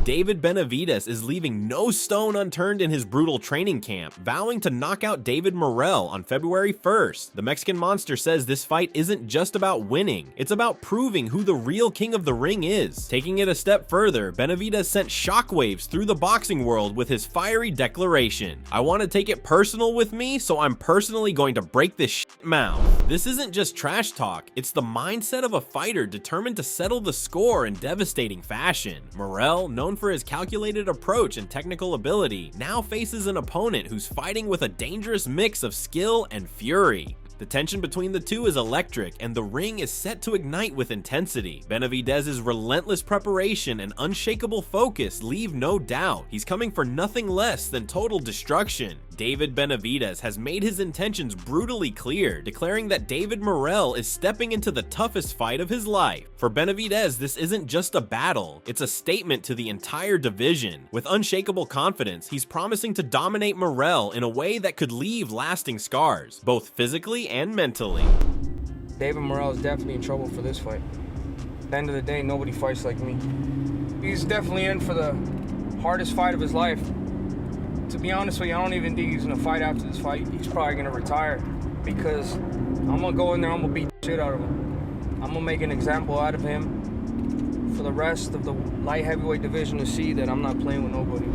David Benavidez is leaving no stone unturned in his brutal training camp, vowing to knock out David Morell on February 1st. The Mexican Monster says this fight isn't just about winning, it's about proving who the real king of the ring is. Taking it a step further, Benavidez sent shockwaves through the boxing world with his fiery declaration: "I want to take it personal with me, so I'm personally going to break this shit mouth." This isn't just trash talk, it's the mindset of a fighter determined to settle the score in devastating fashion. Morell, known for his calculated approach and technical ability, now faces an opponent who's fighting with a dangerous mix of skill and fury. The tension between the two is electric, and the ring is set to ignite with intensity. Benavidez's relentless preparation and unshakable focus leave no doubt. He's coming for nothing less than total destruction. David Benavidez has made his intentions brutally clear, declaring that David Morell is stepping into the toughest fight of his life. For Benavidez, this isn't just a battle, it's a statement to the entire division. With unshakable confidence, he's promising to dominate Morell in a way that could leave lasting scars, both physically and mentally. David Morell is definitely in trouble for this fight. At the end of the day, nobody fights like me. He's definitely in for the hardest fight of his life. To be honest with you, I don't even think he's gonna fight after this fight. He's probably gonna retire, because I'm gonna go in there, I'm gonna beat the shit out of him. I'm gonna make an example out of him for the rest of the light heavyweight division to see that I'm not playing with nobody.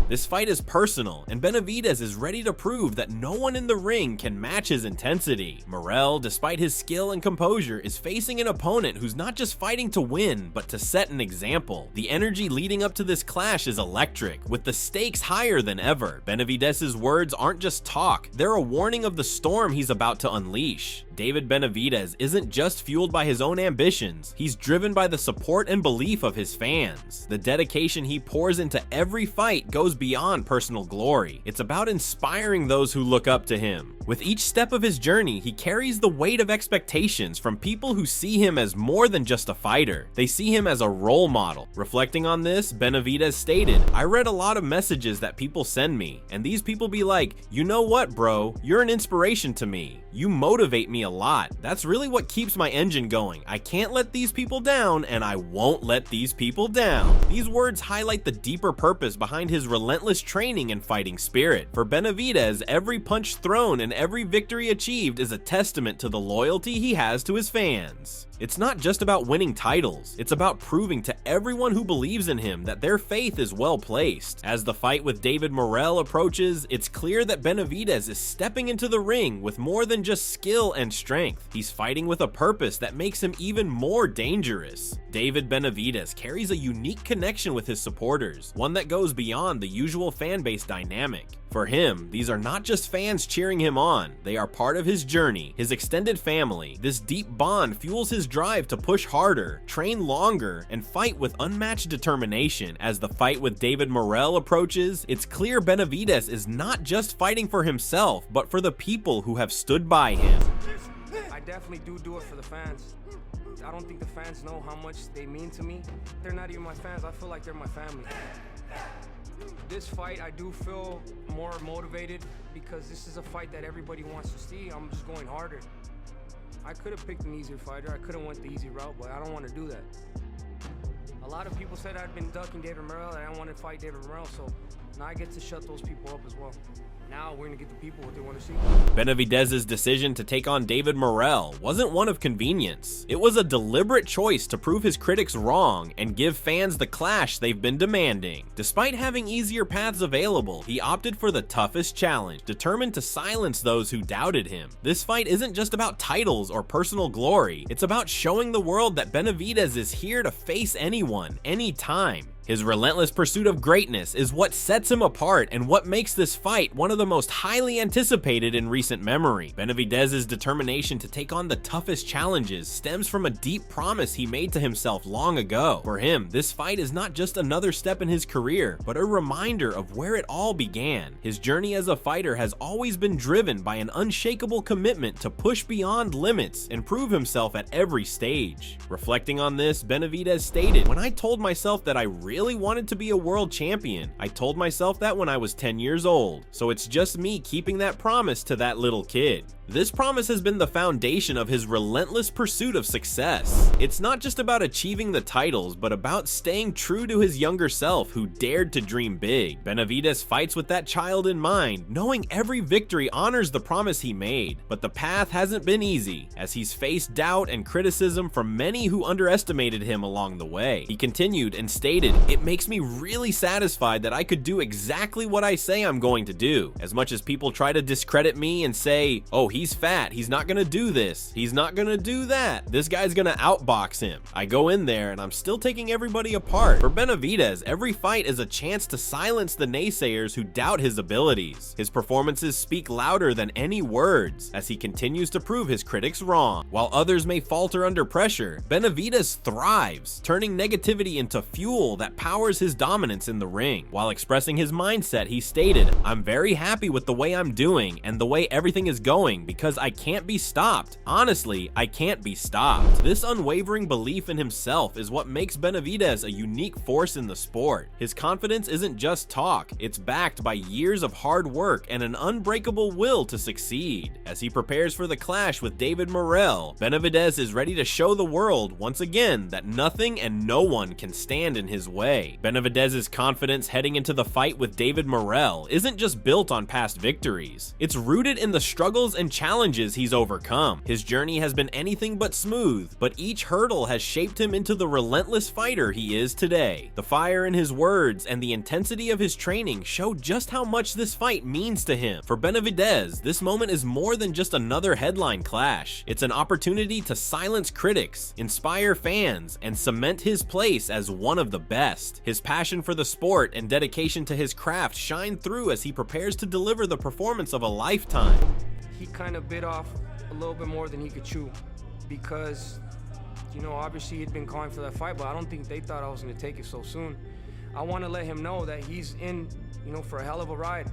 This fight is personal, and Benavidez is ready to prove that no one in the ring can match his intensity. Morell, despite his skill and composure, is facing an opponent who's not just fighting to win, but to set an example. The energy leading up to this clash is electric, with the stakes higher than ever. Benavidez's words aren't just talk, they're a warning of the storm he's about to unleash. David Benavidez isn't just fueled by his own ambitions, he's driven by the support and belief of his fans. The dedication he pours into every fight goes beyond personal glory. It's about inspiring those who look up to him. With each step of his journey, he carries the weight of expectations from people who see him as more than just a fighter. They see him as a role model. Reflecting on this, Benavidez stated, "I read a lot of messages that people send me, and these people be like, you know what, bro, you're an inspiration to me. You motivate me a lot. That's really what keeps my engine going. I can't let these people down, and I won't let these people down." These words highlight the deeper purpose behind his relentless training and fighting spirit. For Benavidez, every punch thrown and every victory achieved is a testament to the loyalty he has to his fans. It's not just about winning titles, it's about proving to everyone who believes in him that their faith is well placed. As the fight with David Morell approaches, it's clear that Benavidez is stepping into the ring with more than just skill and strength. He's fighting with a purpose that makes him even more dangerous. David Benavidez carries a unique connection with his supporters, one that goes beyond the usual fan base dynamic. For him, these are not just fans cheering him on, they are part of his journey, his extended family. This deep bond fuels his drive to push harder, train longer, and fight with unmatched determination. As the fight with David Morell approaches, it's clear Benavidez is not just fighting for himself, but for the people who have stood by him. I definitely do it for the fans. I don't think the fans know how much they mean to me. They're not even my fans, I feel like they're my family. This fight, I do feel more motivated because this is a fight that everybody wants to see. I'm just going harder. I could have picked an easier fighter. I could have went the easy route, but I don't want to do that. A lot of people said I'd been ducking David Morell and I don't want to fight David Morell, so now I get to shut those people up as well. Now we're going to get the people what they want to see. Benavidez's decision to take on David Morell wasn't one of convenience. It was a deliberate choice to prove his critics wrong and give fans the clash they've been demanding. Despite having easier paths available, he opted for the toughest challenge, determined to silence those who doubted him. This fight isn't just about titles or personal glory. It's about showing the world that Benavidez is here to face anyone, anytime. His relentless pursuit of greatness is what sets him apart and what makes this fight one of the most highly anticipated in recent memory. Benavidez's determination to take on the toughest challenges stems from a deep promise he made to himself long ago. For him, this fight is not just another step in his career, but a reminder of where it all began. His journey as a fighter has always been driven by an unshakable commitment to push beyond limits and prove himself at every stage. Reflecting on this, Benavidez stated, "When I told myself that I really wanted to be a world champion, I told myself that when I was 10 years old. So it's just me keeping that promise to that little kid." This promise has been the foundation of his relentless pursuit of success. It's not just about achieving the titles, but about staying true to his younger self who dared to dream big. Benavidez fights with that child in mind, knowing every victory honors the promise he made. But the path hasn't been easy, as he's faced doubt and criticism from many who underestimated him along the way. He continued and stated, "It makes me really satisfied that I could do exactly what I say I'm going to do. As much as people try to discredit me and say, oh, he's fat, he's not gonna do this, he's not gonna do that, this guy's gonna outbox him. I go in there and I'm still taking everybody apart." For Benavidez, every fight is a chance to silence the naysayers who doubt his abilities. His performances speak louder than any words, as he continues to prove his critics wrong. While others may falter under pressure, Benavidez thrives, turning negativity into fuel that powers his dominance in the ring. While expressing his mindset, he stated, "I'm very happy with the way I'm doing and the way everything is going because I can't be stopped. Honestly, I can't be stopped." This unwavering belief in himself is what makes Benavidez a unique force in the sport. His confidence isn't just talk, it's backed by years of hard work and an unbreakable will to succeed. As he prepares for the clash with David Morrell, Benavidez is ready to show the world once again that nothing and no one can stand in his way. Benavidez's confidence heading into the fight with David Morrell isn't just built on past victories. It's rooted in the struggles and challenges he's overcome. His journey has been anything but smooth, but each hurdle has shaped him into the relentless fighter he is today. The fire in his words and the intensity of his training show just how much this fight means to him. For Benavidez, this moment is more than just another headline clash. It's an opportunity to silence critics, inspire fans, and cement his place as one of the best. His passion for the sport and dedication to his craft shine through as he prepares to deliver the performance of a lifetime. He kind of bit off a little bit more than he could chew because, you know, obviously he'd been calling for that fight, but I don't think they thought I was going to take it so soon. I want to let him know that he's in, you know, for a hell of a ride.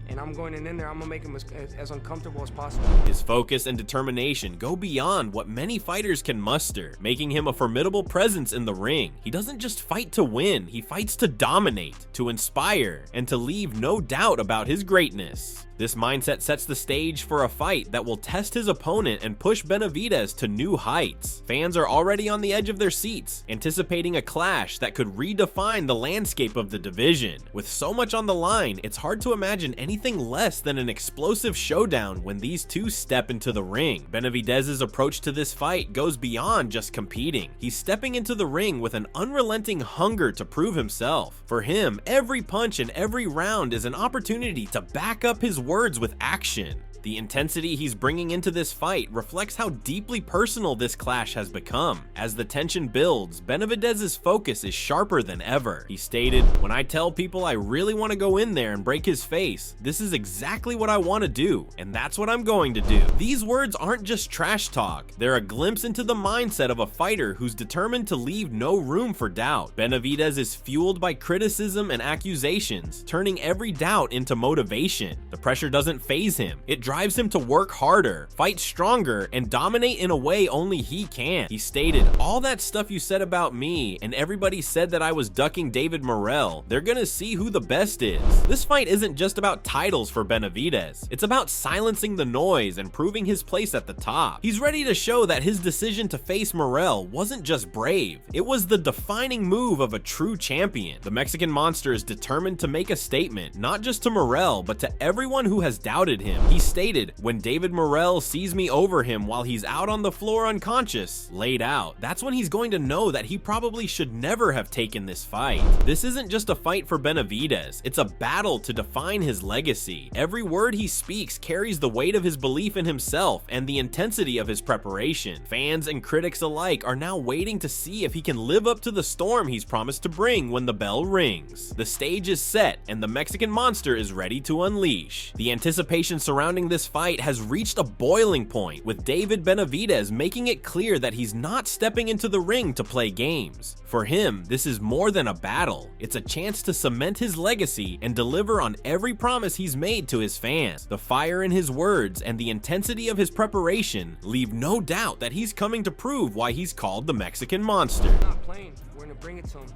And I'm going in there, I'm gonna make him as uncomfortable as possible. His focus and determination go beyond what many fighters can muster, making him a formidable presence in the ring. He doesn't just fight to win, he fights to dominate, to inspire, and to leave no doubt about his greatness. This mindset sets the stage for a fight that will test his opponent and push Benavidez to new heights. Fans are already on the edge of their seats, anticipating a clash that could redefine the landscape of the division. With so much on the line, it's hard to imagine anything less than an explosive showdown when these two step into the ring. Benavidez's approach to this fight goes beyond just competing. He's stepping into the ring with an unrelenting hunger to prove himself. For him, every punch and every round is an opportunity to back up his words with action. The intensity he's bringing into this fight reflects how deeply personal this clash has become. As the tension builds, Benavidez's focus is sharper than ever. He stated, "When I tell people I really want to go in there and break his face, this is exactly what I want to do, and that's what I'm going to do." These words aren't just trash talk, they're a glimpse into the mindset of a fighter who's determined to leave no room for doubt. Benavidez is fueled by criticism and accusations, turning every doubt into motivation. The pressure doesn't faze him, it drives him to work harder, fight stronger, and dominate in a way only he can. He stated, "All that stuff you said about me, and everybody said that I was ducking David Morell, they're gonna see who the best is." This fight isn't just about titles for Benavidez, it's about silencing the noise and proving his place at the top. He's ready to show that his decision to face Morell wasn't just brave, it was the defining move of a true champion. The Mexican monster is determined to make a statement, not just to Morell, but to everyone who has doubted him. He stated, "When David Morell sees me over him while he's out on the floor unconscious, laid out, that's when he's going to know that he probably should never have taken this fight." This isn't just a fight for Benavidez, it's a battle to define his legacy. Every word he speaks carries the weight of his belief in himself and the intensity of his preparation. Fans and critics alike are now waiting to see if he can live up to the storm he's promised to bring when the bell rings. The stage is set and the Mexican monster is ready to unleash. The anticipation surrounding this fight has reached a boiling point, with David Benavidez making it clear that he's not stepping into the ring to play games. For him, this is more than a battle. It's a chance to cement his legacy and deliver on every promise he's made to his fans. The fire in his words and the intensity of his preparation leave no doubt that he's coming to prove why he's called the Mexican Monster. We're not playing, we're gonna bring it to him.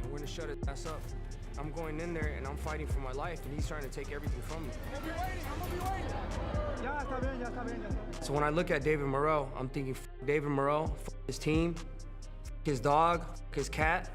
and we're gonna shut his ass up. I'm going in there and I'm fighting for my life, and he's trying to take everything from me. So when I look at David Morrell, I'm thinking, f David Morrell, f his team, f his dog, f his cat,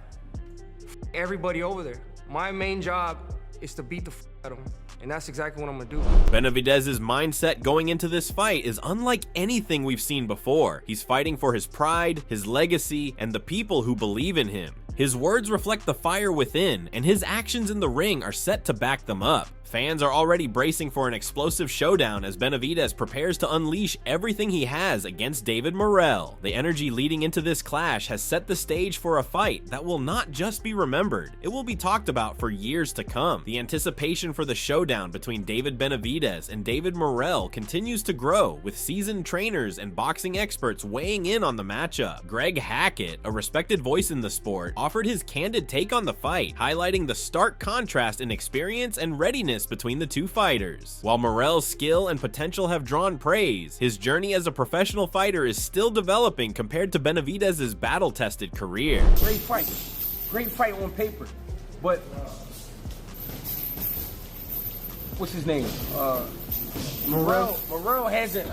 f everybody over there. My main job is to beat the f out of him. And that's exactly what I'm gonna do. Benavidez's mindset going into this fight is unlike anything we've seen before. He's fighting for his pride, his legacy, and the people who believe in him. His words reflect the fire within, and his actions in the ring are set to back them up. Fans are already bracing for an explosive showdown as Benavidez prepares to unleash everything he has against David Morrell. The energy leading into this clash has set the stage for a fight that will not just be remembered, it will be talked about for years to come. The anticipation for the showdown between David Benavidez and David Morrell continues to grow, with seasoned trainers and boxing experts weighing in on the matchup. Greg Hackett, a respected voice in the sport, offered his candid take on the fight, highlighting the stark contrast in experience and readiness between the two fighters. While Morell's skill and potential have drawn praise, his journey as a professional fighter is still developing compared to Benavidez's battle-tested career. Great fight on paper, but what's his name? Morell hasn't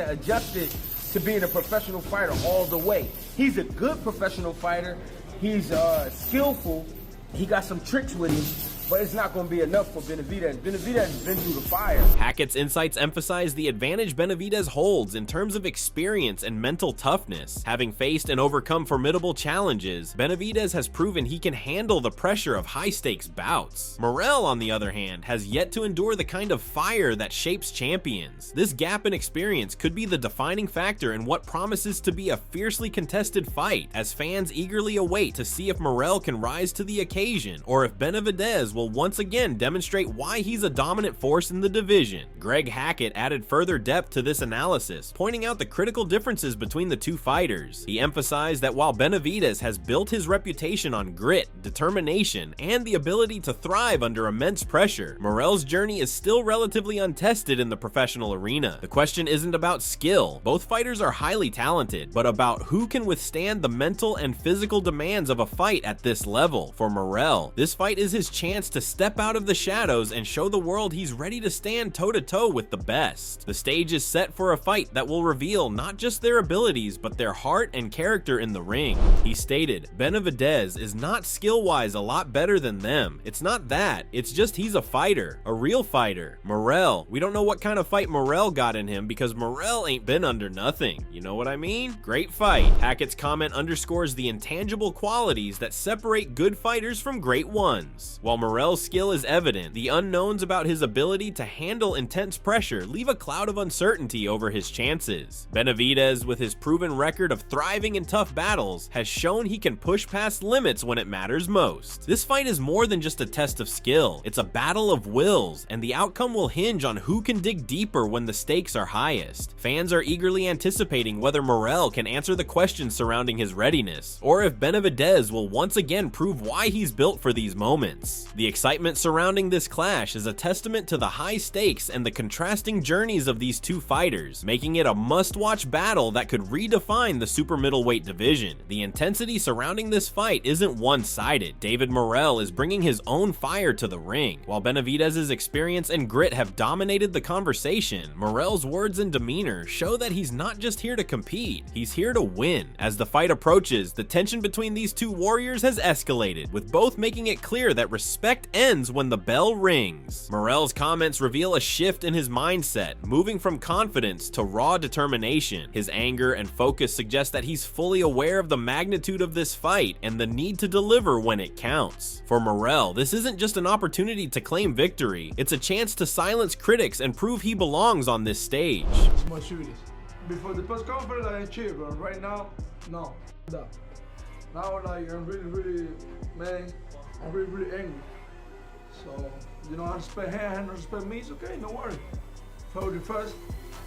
adjusted to being a professional fighter all the way. He's a good professional fighter. He's skillful. He got some tricks with him, but it's not going to be enough for Benavidez. Benavidez has been through the fire. Hackett's insights emphasize the advantage Benavidez holds in terms of experience and mental toughness. Having faced and overcome formidable challenges, Benavidez has proven he can handle the pressure of high-stakes bouts. Morell, on the other hand, has yet to endure the kind of fire that shapes champions. This gap in experience could be the defining factor in what promises to be a fiercely contested fight, as fans eagerly await to see if Morell can rise to the occasion, or if Benavidez will once again demonstrate why he's a dominant force in the division. Greg Hackett added further depth to this analysis, pointing out the critical differences between the two fighters. He emphasized that while Benavidez has built his reputation on grit, determination, and the ability to thrive under immense pressure, Morell's journey is still relatively untested in the professional arena. The question isn't about skill, both fighters are highly talented, but about who can withstand the mental and physical demands of a fight at this level. For Morell, this fight is his chance to step out of the shadows and show the world he's ready to stand toe-to-toe with the best. The stage is set for a fight that will reveal not just their abilities, but their heart and character in the ring. He stated, "Benavidez is not skill-wise a lot better than them. It's not that, it's just he's a fighter, a real fighter. Morell, we don't know what kind of fight Morell got in him because Morell ain't been under nothing. You know what I mean? Great fight." Hackett's comment underscores the intangible qualities that separate good fighters from great ones. While Morell's skill is evident, the unknowns about his ability to handle intense pressure leave a cloud of uncertainty over his chances. Benavidez, with his proven record of thriving in tough battles, has shown he can push past limits when it matters most. This fight is more than just a test of skill, it's a battle of wills, and the outcome will hinge on who can dig deeper when the stakes are highest. Fans are eagerly anticipating whether Morell can answer the questions surrounding his readiness, or if Benavidez will once again prove why he's built for these moments. The excitement surrounding this clash is a testament to the high stakes and the contrasting journeys of these two fighters, making it a must-watch battle that could redefine the super middleweight division. The intensity surrounding this fight isn't one-sided. David Morrell is bringing his own fire to the ring. While Benavidez's experience and grit have dominated the conversation, Morrell's words and demeanor show that he's not just here to compete, he's here to win. As the fight approaches, the tension between these two warriors has escalated, with both making it clear that respect ends when the bell rings. Morrell's comments reveal a shift in his mindset, moving from confidence to raw determination. His anger and focus suggest that he's fully aware of the magnitude of this fight and the need to deliver when it counts. For Morrell, this isn't just an opportunity to claim victory, it's a chance to silence critics and prove he belongs on this stage. Before the press conference, I cheer, but right now, no. Now, like, I'm really, man, I'm really angry. So, you know, I respect him, I respect me, it's okay, no worry. For the first,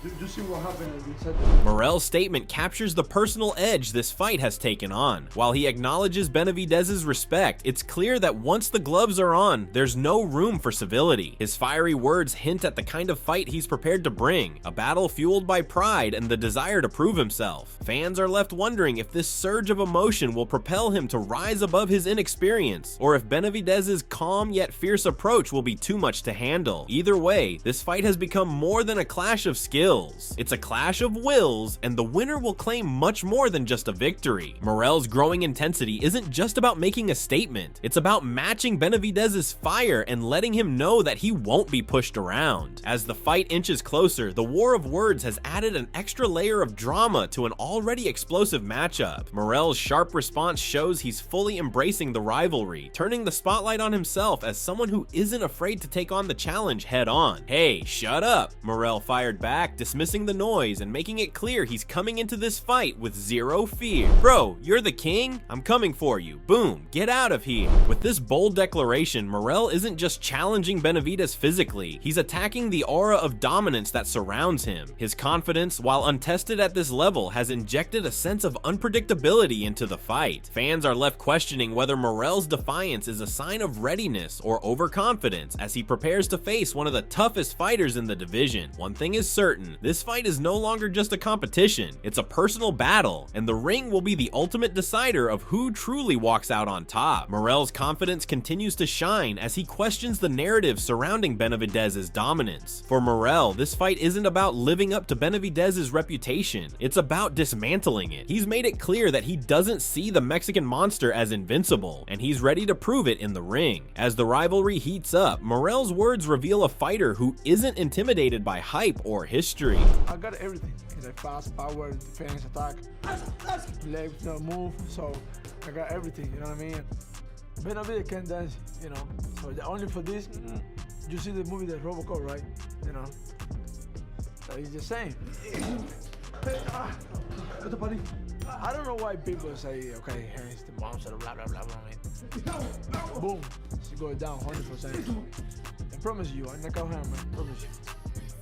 You see what happened in the second. Morell's statement captures the personal edge this fight has taken on. While he acknowledges Benavidez's respect, it's clear that once the gloves are on, there's no room for civility. His fiery words hint at the kind of fight he's prepared to bring, a battle fueled by pride and the desire to prove himself. Fans are left wondering if this surge of emotion will propel him to rise above his inexperience, or if Benavidez's calm yet fierce approach will be too much to handle. Either way, this fight has become more than a clash of skills. It's a clash of wills, and the winner will claim much more than just a victory. Morell's growing intensity isn't just about making a statement, it's about matching Benavidez's fire and letting him know that he won't be pushed around. As the fight inches closer, the war of words has added an extra layer of drama to an already explosive matchup. Morell's sharp response shows he's fully embracing the rivalry, turning the spotlight on himself as someone who isn't afraid to take on the challenge head on. "Hey, shut up," Morell fired back, dismissing the noise and making it clear he's coming into this fight with zero fear. "Bro, you're the king? I'm coming for you. Boom, get out of here." With this bold declaration, Morell isn't just challenging Benavidez physically, he's attacking the aura of dominance that surrounds him. His confidence, while untested at this level, has injected a sense of unpredictability into the fight. Fans are left questioning whether Morell's defiance is a sign of readiness or overconfidence as he prepares to face one of the toughest fighters in the division. One thing is certain, this fight is no longer just a competition, it's a personal battle, and the ring will be the ultimate decider of who truly walks out on top. Morell's confidence continues to shine as he questions the narrative surrounding Benavidez's dominance. For Morell, this fight isn't about living up to Benavidez's reputation, it's about dismantling it. He's made it clear that he doesn't see the Mexican monster as invincible, and he's ready to prove it in the ring. As the rivalry heats up, Morell's words reveal a fighter who isn't intimidated by hype or history. I got everything. Like fast, power, defense, attack, legs, move. So I got everything. You know what I mean? Benavidez can dance. You know. So only for this, you see the movie The Robocop, right? You know. So it's the same. I don't know why people say, okay, here's the monster, blah blah blah blah. I mean, boom, she goes down 100%. I promise you, I knock out him, I promise you.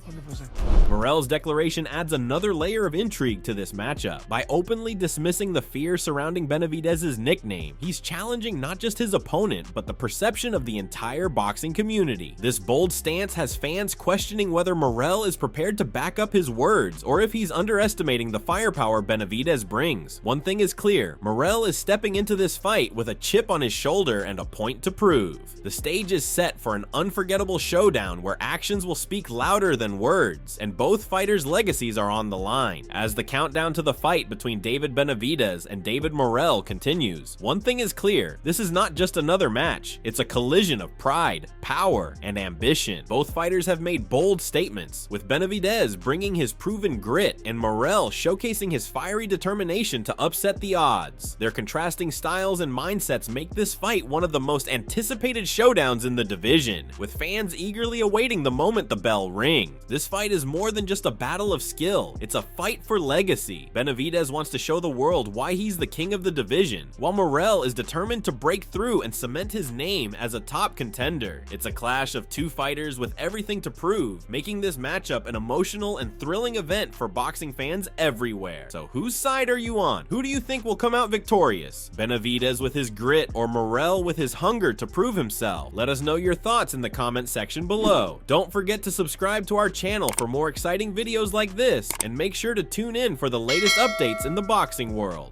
100%. Morell's declaration adds another layer of intrigue to this matchup. By openly dismissing the fear surrounding Benavidez's nickname, he's challenging not just his opponent, but the perception of the entire boxing community. This bold stance has fans questioning whether Morell is prepared to back up his words, or if he's underestimating the firepower Benavidez brings. One thing is clear, Morell is stepping into this fight with a chip on his shoulder and a point to prove. The stage is set for an unforgettable showdown where actions will speak louder than words, and both fighters' legacies are on the line. As the countdown to the fight between David Benavidez and David Morell continues, one thing is clear, this is not just another match, it's a collision of pride, power, and ambition. Both fighters have made bold statements, with Benavidez bringing his proven grit and Morell showcasing his fiery determination to upset the odds. Their contrasting styles and mindsets make this fight one of the most anticipated showdowns in the division, with fans eagerly awaiting the moment the bell rings. This fight is more than just a battle of skill, it's a fight for legacy. Benavidez wants to show the world why he's the king of the division, while Morell is determined to break through and cement his name as a top contender. It's a clash of two fighters with everything to prove, making this matchup an emotional and thrilling event for boxing fans everywhere. So whose side are you on? Who do you think will come out victorious? Benavidez with his grit or Morell with his hunger to prove himself? Let us know your thoughts in the comment section below. Don't forget to subscribe to our channel for more exciting videos like this, and make sure to tune in for the latest updates in the boxing world.